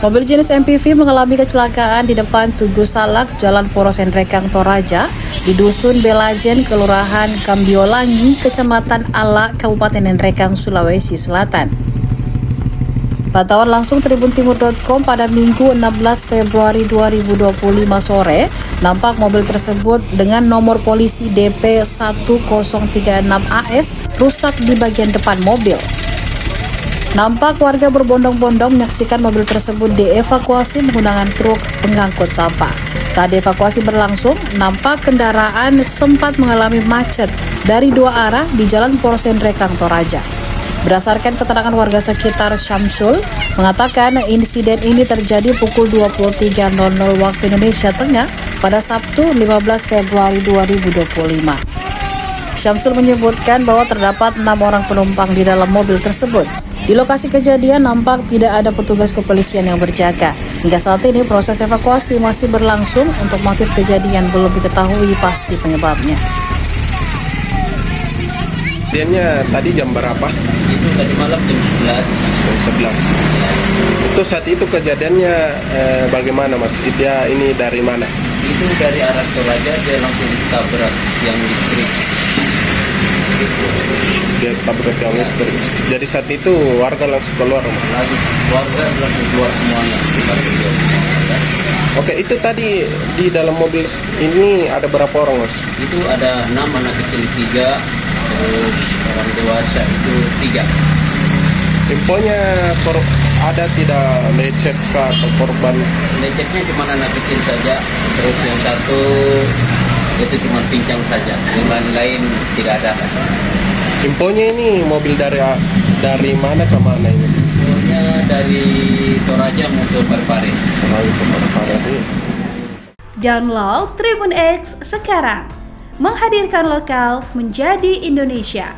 Mobil jenis MPV mengalami kecelakaan di depan Tugu Salak, Jalan Poros Nrekang, Toraja, di Dusun Belajen, Kelurahan Kambiolangi, Kecamatan Ala, Kabupaten Nrekang, Sulawesi Selatan. Pantauan langsung tribuntimur.com pada Minggu 16 Februari 2025 sore, nampak mobil tersebut dengan nomor polisi DP 1036 AS rusak di bagian depan mobil. Nampak warga berbondong-bondong menyaksikan mobil tersebut dievakuasi menggunakan truk pengangkut sampah. Saat dievakuasi berlangsung, nampak kendaraan sempat mengalami macet dari dua arah di Jalan Poros Nrekang, Toraja. Berdasarkan keterangan warga sekitar, Syamsul mengatakan insiden ini terjadi pukul 23.00 waktu Indonesia Tengah pada Sabtu 15 Februari 2025. Syamsul menyebutkan bahwa terdapat 6 orang penumpang di dalam mobil tersebut. Di lokasi kejadian nampak tidak ada petugas kepolisian yang berjaga. Hingga saat ini proses evakuasi masih berlangsung. Untuk motif kejadian belum diketahui pasti penyebabnya. Kejadiannya tadi jam berapa? Itu tadi malam jam 11. Jam 11. Itu saat itu kejadiannya bagaimana, Mas? Dia ini dari mana? Itu dari arah Toraja, dia langsung tabrak yang listrik. Gitu. Dia tabrak yang listrik. Jadi saat itu warga langsung keluar, Mas? Warga langsung keluar semuanya. Oke, itu tadi di dalam mobil ini ada berapa orang, Mas? Itu ada 6, anak kecil 3, terus orang dewasa itu 3. Infonya ada tidak lecet atau korban? Lecetnya cuma anak kecil saja, terus yang satu itu cuma pincang saja, yang lain-lain tidak ada. Infonya ini mobil dari mana ke mana ini? Infonya dari Toraja mau ke Parepare. Download Tribun X sekarang, menghadirkan lokal menjadi Indonesia.